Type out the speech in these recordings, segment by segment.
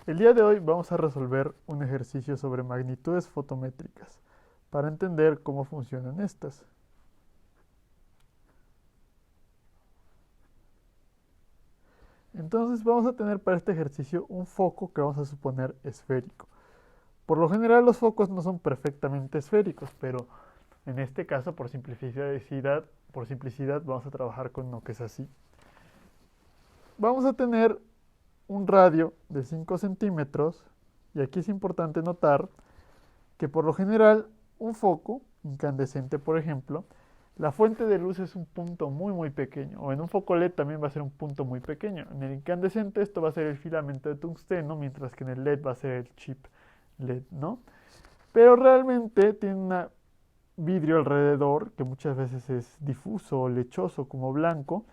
El día de hoy vamos a resolver un ejercicio sobre magnitudes fotométricas para entender cómo funcionan estas. Entonces vamos a tener para este ejercicio un foco que vamos a suponer esférico. Por lo general los focos no son perfectamente esféricos, pero en este caso por simplicidad vamos a trabajar con uno que es así. Vamos a tener un radio de 5 centímetros y aquí es importante notar que por lo general un foco incandescente, por ejemplo, la fuente de luz es un punto muy pequeño, o en un foco LED también va a ser un punto muy pequeño. En el incandescente esto va a ser el filamento de tungsteno, mientras que en el LED va a ser el chip LED, ¿no? Pero realmente tiene un vidrio alrededor, que muchas veces es difuso o lechoso como blanco,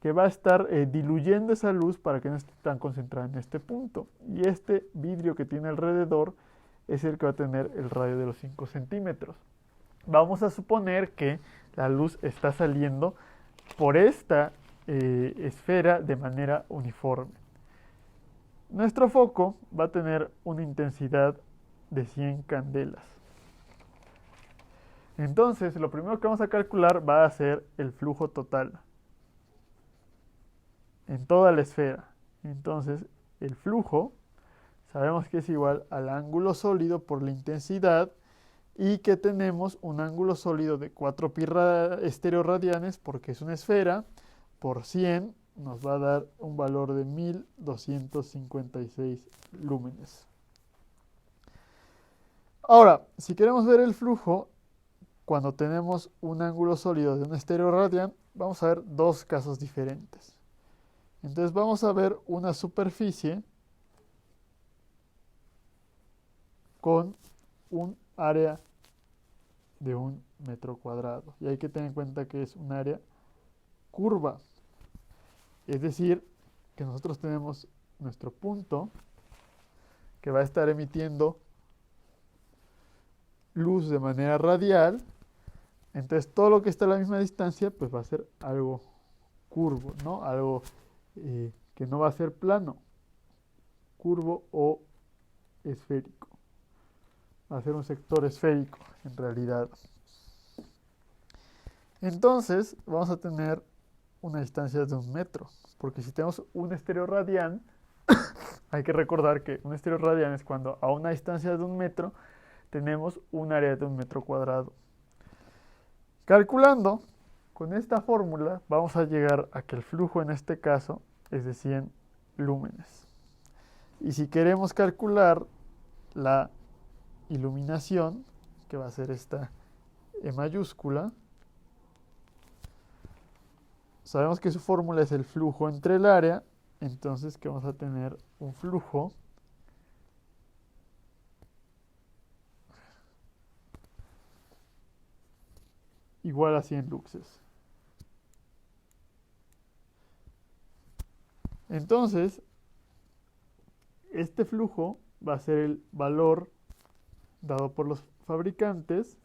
que va a estar diluyendo esa luz para que no esté tan concentrada en este punto. Y este vidrio que tiene alrededor es el que va a tener el radio de los 5 centímetros. Vamos a suponer que la luz está saliendo por esta esfera de manera uniforme. Nuestro foco va a tener una intensidad de 100 candelas. Entonces, lo primero que vamos a calcular va a ser el flujo total en toda la esfera. Entonces, el flujo sabemos que es igual al ángulo sólido por la intensidad y que tenemos un ángulo sólido de 4 pi estereoradianes porque es una esfera por 100 nos va a dar un valor de 1256 lúmenes. Ahora, si queremos ver el flujo cuando tenemos un ángulo sólido de un estereoradian, vamos a ver dos casos diferentes. Entonces vamos a ver una superficie con un área de 1 metro cuadrado. Y hay que tener en cuenta que es un área curva. Es decir, que nosotros tenemos nuestro punto que va a estar emitiendo luz de manera radial. Entonces todo lo que está a la misma distancia pues va a ser algo curvo, ¿no? Algo que no va a ser plano, curvo o esférico. Va a ser un sector esférico en realidad. Entonces vamos a tener una distancia de 1 metro, porque si tenemos un estereoradian, hay que recordar que un estereoradian es cuando a una distancia de 1 metro tenemos un área de 1 metro cuadrado. Calculando con esta fórmula vamos a llegar a que el flujo en este caso es de 100 lúmenes. Y si queremos calcular la iluminación, que va a ser esta E mayúscula, sabemos que su fórmula es el flujo entre el área, entonces que vamos a tener un flujo igual a 100 luxes. Entonces, este flujo va a ser el valor dado por los fabricantes,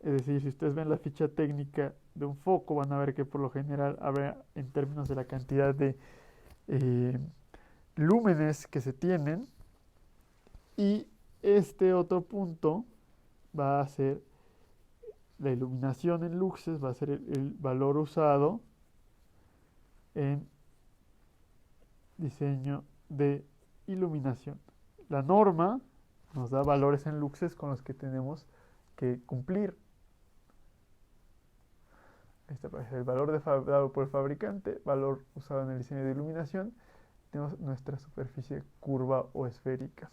es decir, si ustedes ven la ficha técnica de un foco, van a ver que por lo general habrá en términos de la cantidad de lúmenes que se tienen, y este otro punto va a ser la iluminación en luxes, va a ser el valor usado en diseño de iluminación. La norma nos da valores en luxes con los que tenemos que cumplir. Este es el valor dado por el fabricante, valor usado en el diseño de iluminación. Tenemos nuestra superficie curva o esférica.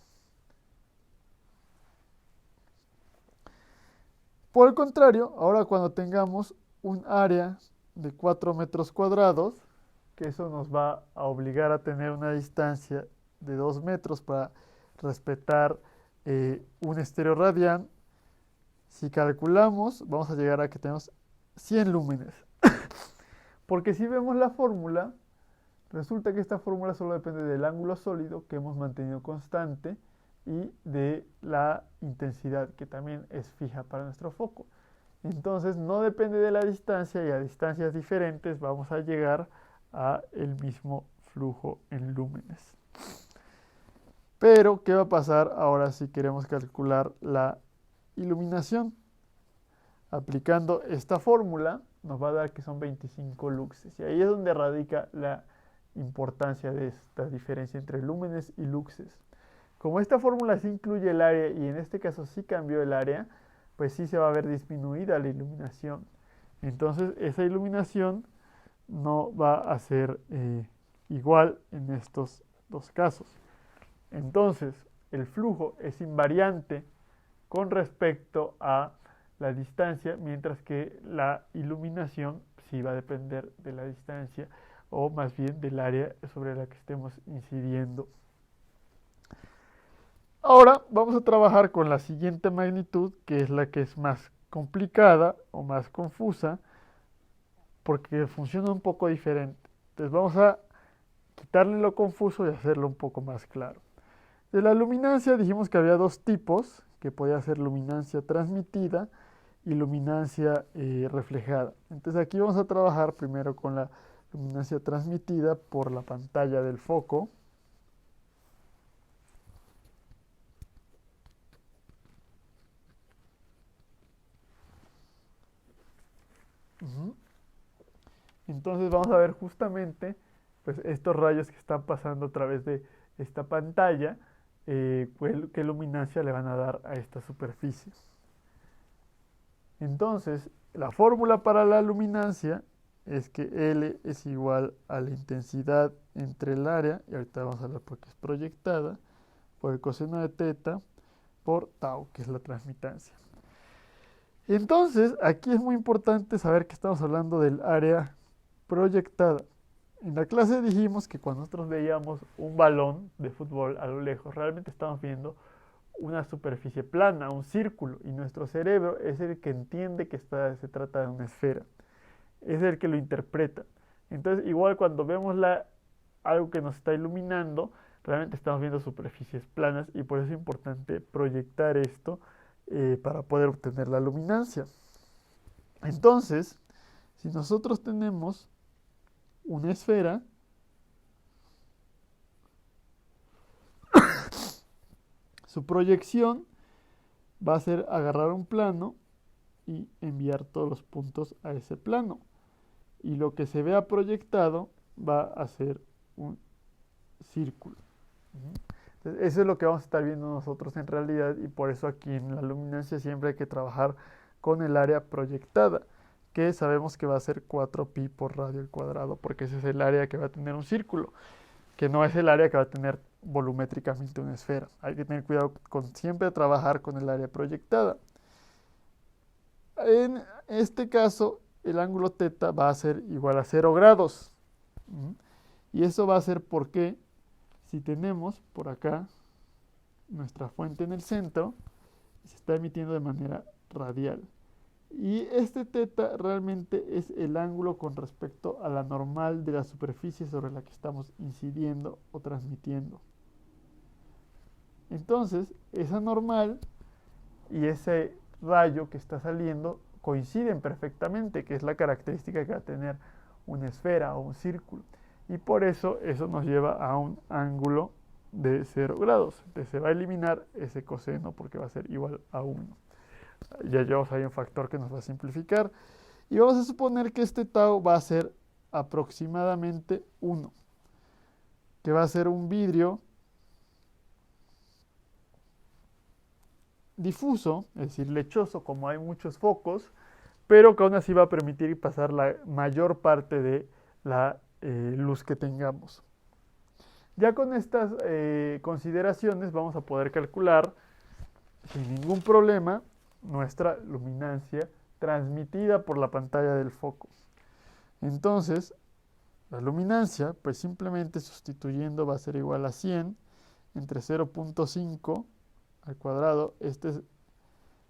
Por el contrario, ahora cuando tengamos un área de 4 metros cuadrados, que eso nos va a obligar a tener una distancia de 2 metros para respetar un estereoradian, si calculamos vamos a llegar a que tenemos 100 lúmenes. Porque si vemos la fórmula, resulta que esta fórmula solo depende del ángulo sólido que hemos mantenido constante y de la intensidad que también es fija para nuestro foco. Entonces no depende de la distancia y a distancias diferentes vamos a llegar a el mismo flujo en lúmenes. Pero, ¿qué va a pasar ahora si queremos calcular la iluminación? Aplicando esta fórmula nos va a dar que son 25 luxes. Y ahí es donde radica la importancia de esta diferencia entre lúmenes y luxes. Como esta fórmula sí incluye el área y en este caso sí cambió el área, pues sí se va a ver disminuida la iluminación. Entonces esa iluminación no va a ser igual en estos dos casos. Entonces el flujo es invariante con respecto a la distancia, mientras que la iluminación sí va a depender de la distancia o más bien del área sobre la que estemos incidiendo. Ahora vamos a trabajar con la siguiente magnitud, que es la que es más complicada o más confusa, porque funciona un poco diferente. Entonces vamos a quitarle lo confuso y hacerlo un poco más claro. De la luminancia dijimos que había dos tipos, que podía ser luminancia transmitida y luminancia reflejada. Entonces aquí vamos a trabajar primero con la luminancia transmitida por la pantalla del foco. Entonces vamos a ver justamente pues, estos rayos que están pasando a través de esta pantalla, qué luminancia le van a dar a esta superficie. Entonces, la fórmula para la luminancia es que L es igual a la intensidad entre el área, y ahorita vamos a hablar porque es proyectada, por el coseno de teta, por tau, que es la transmitancia. Entonces, aquí es muy importante saber que estamos hablando del área proyectada. En la clase dijimos que cuando nosotros veíamos un balón de fútbol a lo lejos, realmente estamos viendo una superficie plana, un círculo, y nuestro cerebro es el que entiende que se trata de una esfera, es el que lo interpreta. Entonces, igual cuando vemos algo que nos está iluminando, realmente estamos viendo superficies planas y por eso es importante proyectar esto para poder obtener la luminancia. Entonces, si nosotros tenemos una esfera, su proyección va a ser agarrar un plano y enviar todos los puntos a ese plano. Y lo que se vea proyectado va a ser un círculo. Entonces, eso es lo que vamos a estar viendo nosotros en realidad y por eso aquí en la luminancia siempre hay que trabajar con el área proyectada, que sabemos que va a ser 4pi por radio al cuadrado, porque ese es el área que va a tener un círculo, que no es el área que va a tener volumétricamente una esfera. Hay que tener cuidado con siempre trabajar con el área proyectada. En este caso, el ángulo θ va a ser igual a 0 grados. Y eso va a ser porque si tenemos por acá nuestra fuente en el centro, se está emitiendo de manera radial. Y este θ realmente es el ángulo con respecto a la normal de la superficie sobre la que estamos incidiendo o transmitiendo. Entonces, esa normal y ese rayo que está saliendo coinciden perfectamente, que es la característica que va a tener una esfera o un círculo. Y por eso nos lleva a un ángulo de 0 grados. Entonces se va a eliminar ese coseno porque va a ser igual a 1. Ya llevamos ahí un factor que nos va a simplificar. Y vamos a suponer que este tau va a ser aproximadamente 1, que va a ser un vidrio difuso, es decir, lechoso, como hay muchos focos, pero que aún así va a permitir pasar la mayor parte de la luz que tengamos. Ya con estas consideraciones vamos a poder calcular sin ningún problema nuestra luminancia transmitida por la pantalla del foco. Entonces, la luminancia, pues simplemente sustituyendo va a ser igual a 100 entre 0.5 al cuadrado. Este es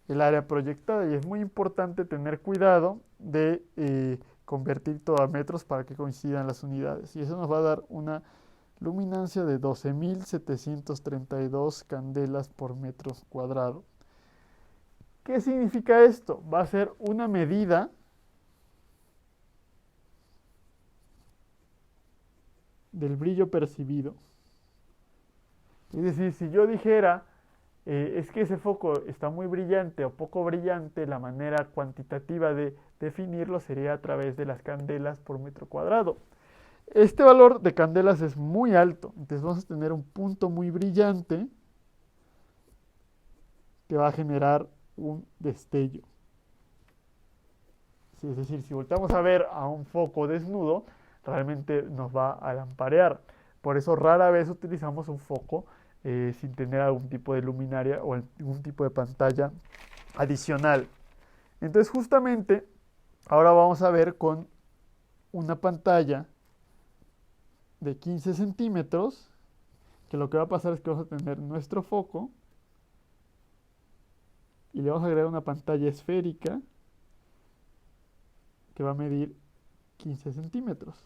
el área proyectada y es muy importante tener cuidado de convertir todo a metros para que coincidan las unidades. Y eso nos va a dar una luminancia de 12.732 candelas por metro cuadrado. ¿Qué significa esto? Va a ser una medida del brillo percibido. Es decir, si yo dijera, es que ese foco está muy brillante o poco brillante, la manera cuantitativa de definirlo sería a través de las candelas por metro cuadrado. Este valor de candelas es muy alto, entonces vamos a tener un punto muy brillante que va a generar un destello. Es decir, si volteamos a ver a un foco desnudo, realmente nos va a lamparear. Por eso rara vez utilizamos un foco sin tener algún tipo de luminaria o algún tipo de pantalla adicional. Entonces justamente ahora vamos a ver con una pantalla de 15 centímetros, que lo que va a pasar es que vamos a tener nuestro foco y le vamos a agregar una pantalla esférica que va a medir 15 centímetros.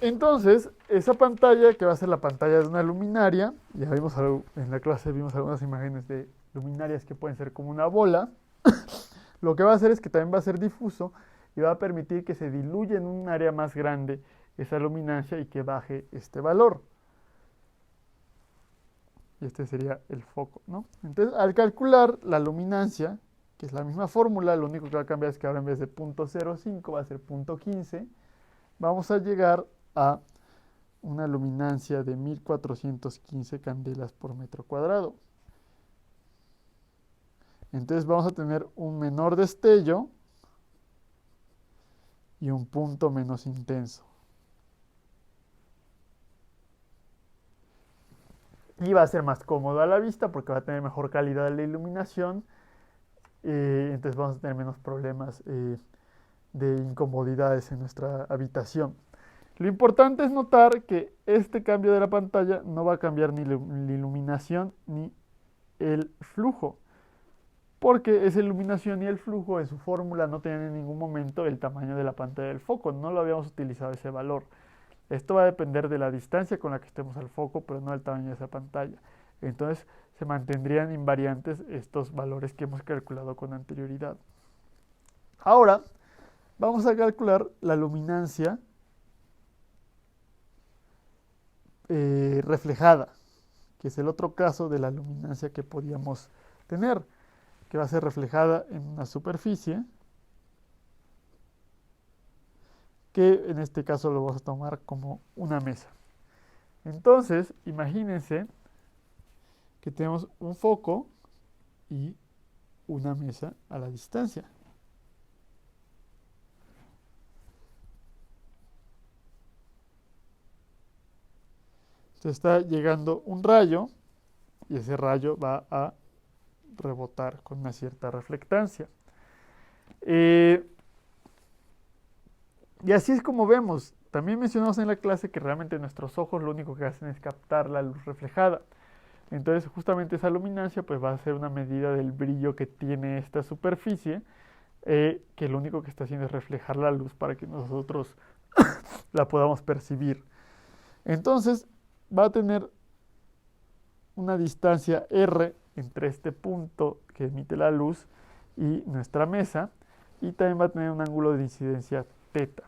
Entonces, esa pantalla, que va a ser la pantalla de una luminaria, ya vimos en la clase vimos algunas imágenes de luminarias que pueden ser como una bola, lo que va a hacer es que también va a ser difuso y va a permitir que se diluya en un área más grande esa luminancia y que baje este valor. Y este sería el foco, ¿no? Entonces, al calcular la luminancia, que es la misma fórmula, lo único que va a cambiar es que ahora en vez de 0.05 va a ser 0.15, vamos a llegar a una luminancia de 1415 candelas por metro cuadrado. Entonces vamos a tener un menor destello y un punto menos intenso. Y va a ser más cómodo a la vista porque va a tener mejor calidad de la iluminación. Entonces vamos a tener menos problemas de incomodidades en nuestra habitación. Lo importante es notar que este cambio de la pantalla no va a cambiar ni la iluminación ni el flujo, porque esa iluminación y el flujo en su fórmula no tienen en ningún momento el tamaño de la pantalla del foco, no lo habíamos utilizado ese valor. Esto va a depender de la distancia con la que estemos al foco, pero no del tamaño de esa pantalla. Entonces se mantendrían invariantes estos valores que hemos calculado con anterioridad. Ahora vamos a calcular la luminancia reflejada, que es el otro caso de la luminancia que podíamos tener, que va a ser reflejada en una superficie, que en este caso lo vamos a tomar como una mesa. Entonces, imagínense que tenemos un foco y una mesa a la distancia. Entonces está llegando un rayo y ese rayo va a rebotar con una cierta reflectancia. Y así es como vemos. También mencionamos en la clase que realmente nuestros ojos lo único que hacen es captar la luz reflejada. Entonces justamente esa luminancia pues va a ser una medida del brillo que tiene esta superficie, que lo único que está haciendo es reflejar la luz para que nosotros la podamos percibir. Entonces va a tener una distancia R entre este punto que emite la luz y nuestra mesa, y también va a tener un ángulo de incidencia θ.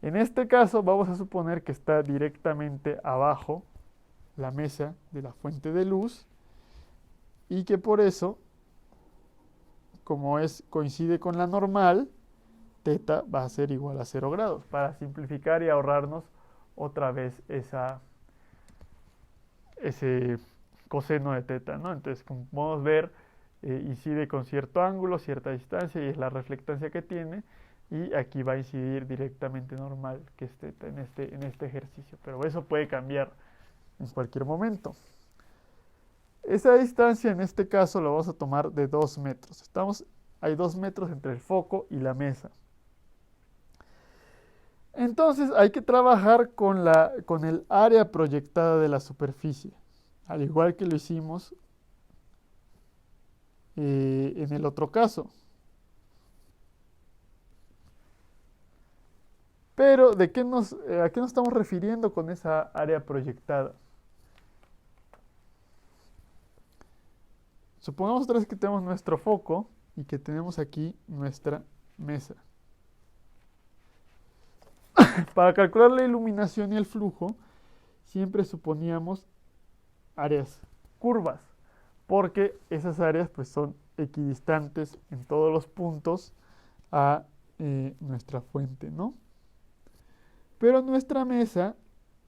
En este caso vamos a suponer que está directamente abajo la mesa de la fuente de luz y que por eso, como coincide con la normal, θ va a ser igual a 0 grados, para simplificar y ahorrarnos otra vez ese coseno de θ, ¿no? Entonces, como podemos ver, incide con cierto ángulo, cierta distancia, y es la reflectancia que tiene, y aquí va a incidir directamente normal, que es θ en este ejercicio, pero eso puede cambiar en cualquier momento. Esa distancia en este caso la vamos a tomar de 2 metros. Hay 2 metros entre el foco y la mesa. Entonces hay que trabajar con el área proyectada de la superficie, al igual que lo hicimos en el otro caso. Pero, ¿a qué nos estamos refiriendo con esa área proyectada? Supongamos otra vez que tenemos nuestro foco y que tenemos aquí nuestra mesa. Para calcular la iluminación y el flujo, siempre suponíamos áreas curvas, porque esas áreas pues son equidistantes en todos los puntos a nuestra fuente, ¿no? Pero nuestra mesa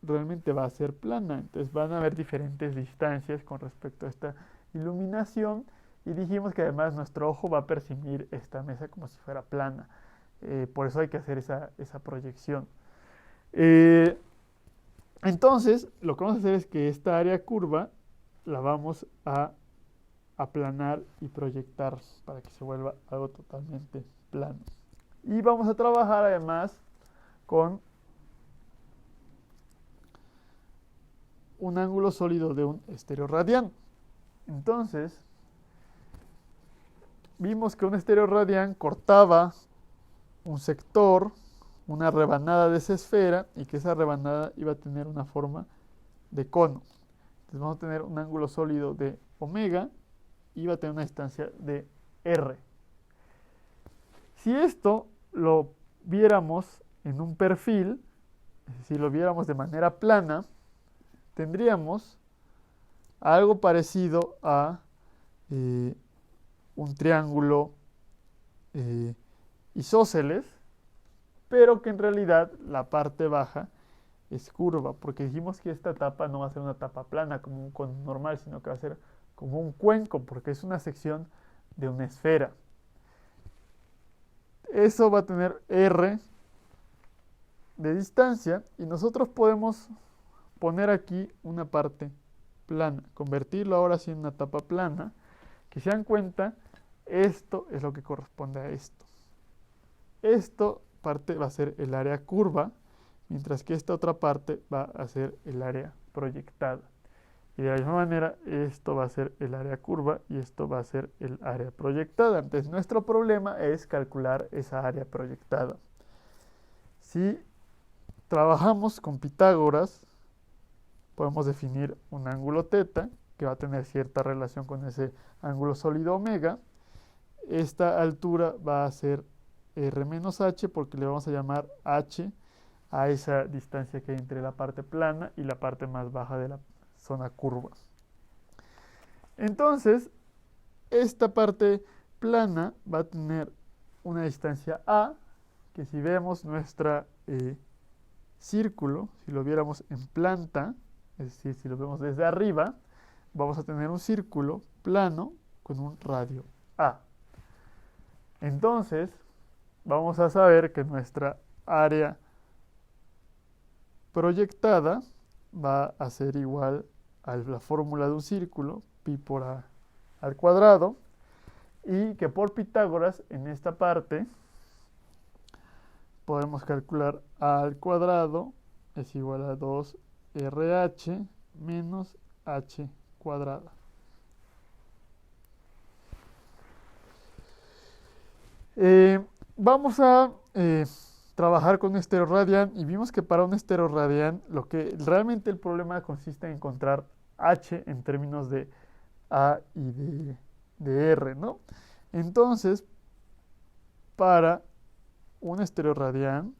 realmente va a ser plana, entonces van a haber diferentes distancias con respecto a esta iluminación y dijimos que además nuestro ojo va a percibir esta mesa como si fuera plana, por eso hay que hacer esa proyección. Entonces, lo que vamos a hacer es que esta área curva la vamos a aplanar y proyectar para que se vuelva algo totalmente plano. Y vamos a trabajar además con un ángulo sólido de un estereoradián. Entonces, vimos que un estereoradián cortaba un sector, una rebanada de esa esfera, y que esa rebanada iba a tener una forma de cono. Entonces vamos a tener un ángulo sólido de omega y va a tener una distancia de r. Si esto lo viéramos en un perfil, es decir, lo viéramos de manera plana, tendríamos algo parecido a un triángulo isósceles, pero que en realidad la parte baja es curva, porque dijimos que esta tapa no va a ser una tapa plana como un cono normal, sino que va a ser como un cuenco, porque es una sección de una esfera. Eso va a tener r de distancia y nosotros podemos poner aquí una parte plana, convertirlo ahora sí en una tapa plana, que se dan cuenta, esto es lo que corresponde a esto. Esto parte va a ser el área curva, mientras que esta otra parte va a ser el área proyectada. Y de la misma manera, esto va a ser el área curva y esto va a ser el área proyectada. Entonces, nuestro problema es calcular esa área proyectada. Si trabajamos con Pitágoras, podemos definir un ángulo θ, que va a tener cierta relación con ese ángulo sólido omega. Esta altura va a ser r menos h, porque le vamos a llamar h a esa distancia que hay entre la parte plana y la parte más baja de la zona curva. Entonces, esta parte plana va a tener una distancia a, que si vemos nuestro círculo, si lo viéramos en planta, es decir, si lo vemos desde arriba, vamos a tener un círculo plano con un radio a. Entonces, vamos a saber que nuestra área proyectada va a ser igual a la fórmula de un círculo, pi por a al cuadrado, y que por Pitágoras en esta parte podemos calcular a al cuadrado es igual a 2RH menos h cuadrada. Vamos a trabajar con un estereoradián y vimos que para un estereoradián lo que realmente el problema consiste en encontrar h en términos de a y de r, ¿no? Entonces, para un estereoradián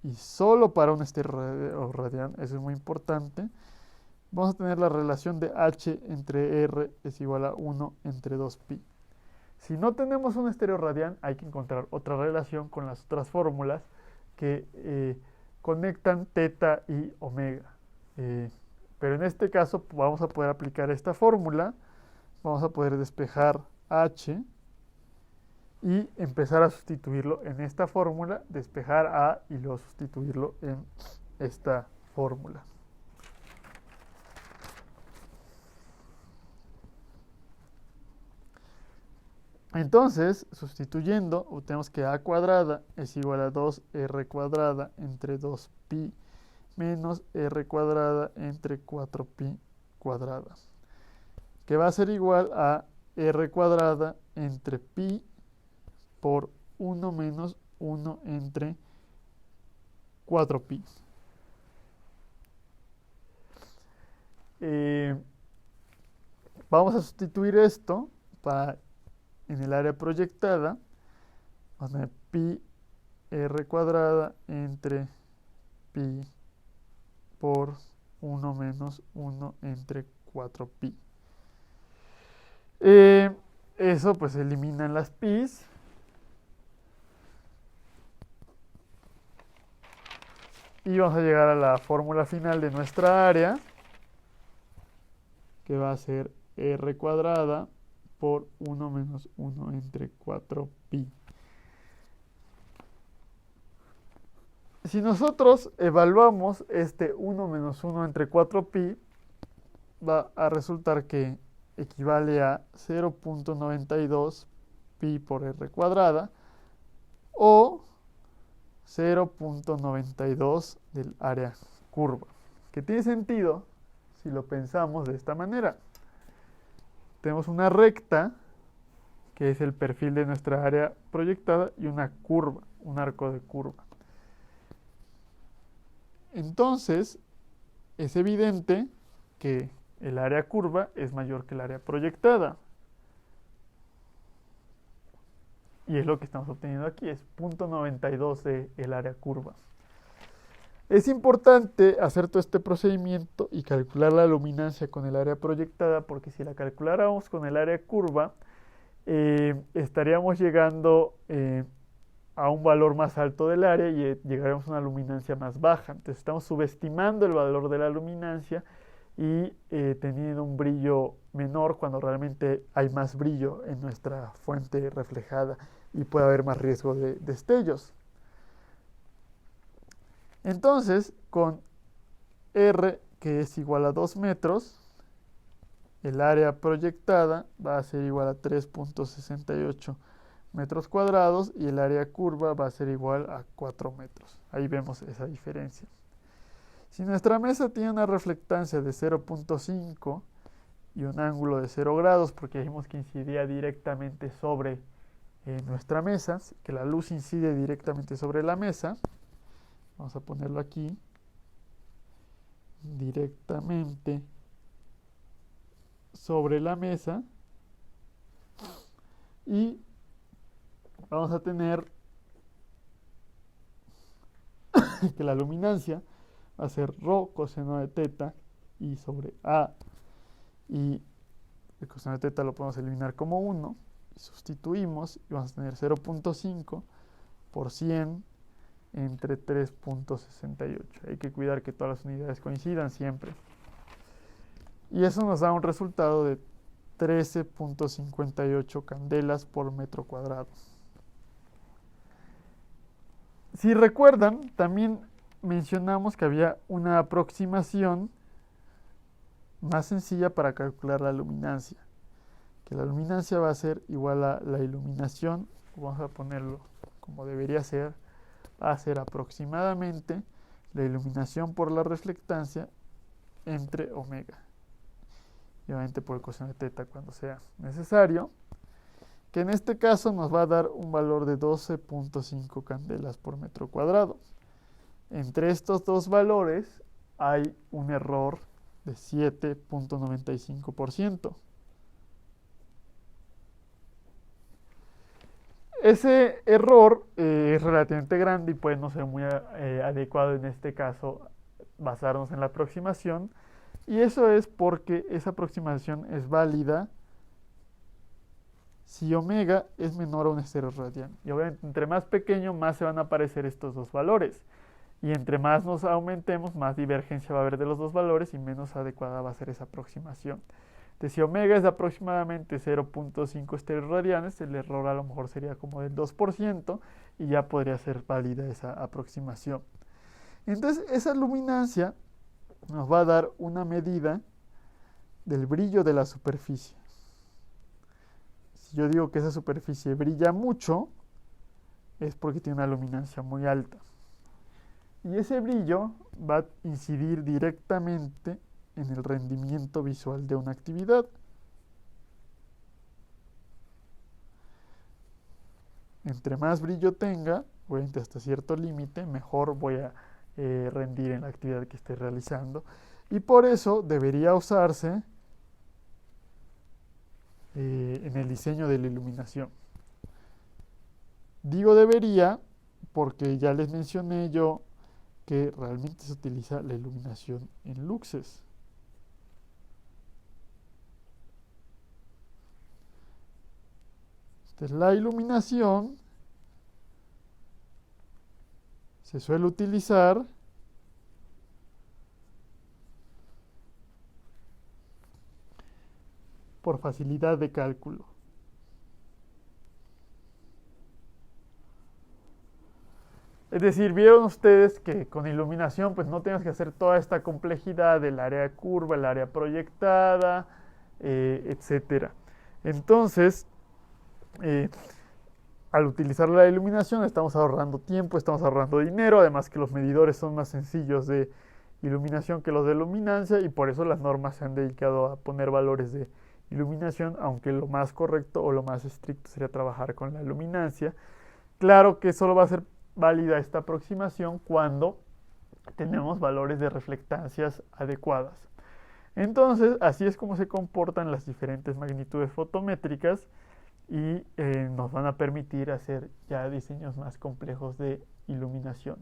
y solo para un estereoradián, eso es muy importante, vamos a tener la relación de h entre r es igual a 1 entre 2pi. Si no tenemos un estereoradián, hay que encontrar otra relación con las otras fórmulas que conectan θ y omega. Pero en este caso vamos a poder aplicar esta fórmula, vamos a poder despejar h y empezar a sustituirlo en esta fórmula, despejar a y luego sustituirlo en esta fórmula. Entonces, sustituyendo, obtenemos que a cuadrada es igual a 2r cuadrada entre 2pi menos r cuadrada entre 4pi cuadrada, que va a ser igual a r cuadrada entre pi por 1 menos 1 entre 4pi. Vamos a sustituir esto en el área proyectada, vamos a tener pi r cuadrada entre pi por 1 menos 1 entre 4pi. Eso pues eliminan las pi's. Y vamos a llegar a la fórmula final de nuestra área, que va a ser r cuadrada por 1 menos 1 entre 4pi. Si nosotros evaluamos este 1 menos 1 entre 4pi, va a resultar que equivale a 0.92 pi por r cuadrada o 0.92 del área curva, que tiene sentido si lo pensamos de esta manera. Tenemos una recta, que es el perfil de nuestra área proyectada, y una curva, un arco de curva. Entonces, es evidente que el área curva es mayor que el área proyectada. Y es lo que estamos obteniendo aquí, es 0.92 del área curva. Es importante hacer todo este procedimiento y calcular la luminancia con el área proyectada, porque si la calculáramos con el área curva, estaríamos llegando a un valor más alto del área y llegaremos a una luminancia más baja. Entonces estamos subestimando el valor de la luminancia y teniendo un brillo menor cuando realmente hay más brillo en nuestra fuente reflejada y puede haber más riesgo de destellos. Entonces, con R, que es igual a 2 metros, el área proyectada va a ser igual a 3.68 metros cuadrados y el área curva va a ser igual a 4 metros. Ahí vemos esa diferencia. Si nuestra mesa tiene una reflectancia de 0.5 y un ángulo de 0 grados, porque dijimos que incidía directamente sobre nuestra mesa, que la luz incide directamente sobre la mesa, vamos a ponerlo aquí, directamente sobre la mesa, y vamos a tener que la luminancia va a ser rho coseno de teta i sobre a, y el coseno de teta lo podemos eliminar como 1, y sustituimos y vamos a tener 0.5 por 100 entre 3.68. Hay que cuidar que todas las unidades coincidan siempre. Y eso nos da un resultado de 13.58 candelas por metro cuadrado. Si recuerdan, también mencionamos que había una aproximación más sencilla para calcular la luminancia, que la luminancia va a ser igual a la iluminación, vamos a ponerlo como debería ser, va a ser aproximadamente la iluminación por la reflectancia entre omega, y obviamente por el coseno de teta cuando sea necesario, que en este caso nos va a dar un valor de 12.5 candelas por metro cuadrado. Entre estos dos valores hay un error de 7.95%. Ese error es relativamente grande y puede no ser muy adecuado en este caso basarnos en la aproximación, y eso es porque esa aproximación es válida si omega es menor a un estero radian. Y obviamente entre más pequeño más se van a aparecer estos dos valores, y entre más nos aumentemos más divergencia va a haber de los dos valores y menos adecuada va a ser esa aproximación. Entonces, si omega es de aproximadamente 0.5 estereoradianes, el error a lo mejor sería como del 2% y ya podría ser válida esa aproximación. Entonces, esa luminancia nos va a dar una medida del brillo de la superficie. Si yo digo que esa superficie brilla mucho, es porque tiene una luminancia muy alta. Y ese brillo va a incidir directamente en el rendimiento visual de una actividad. Entre más brillo tenga, obviamente hasta cierto límite, mejor voy a rendir en la actividad que esté realizando. Y por eso debería usarse en el diseño de la iluminación. Digo debería porque ya les mencioné yo que realmente se utiliza la iluminación en luxes. Esta es la iluminación. Se suele utilizar por facilidad de cálculo. Es decir, vieron ustedes que con iluminación pues no tienes que hacer toda esta complejidad del área de curva, el área proyectada, etcétera. Entonces, al utilizar la iluminación estamos ahorrando tiempo, estamos ahorrando dinero, además que los medidores son más sencillos de iluminación que los de luminancia y por eso las normas se han dedicado a poner valores de iluminación, aunque lo más correcto o lo más estricto sería trabajar con la luminancia. Claro que solo va a ser válida esta aproximación cuando tenemos valores de reflectancias adecuadas. Entonces, así es como se comportan las diferentes magnitudes fotométricas y nos van a permitir hacer ya diseños más complejos de iluminación.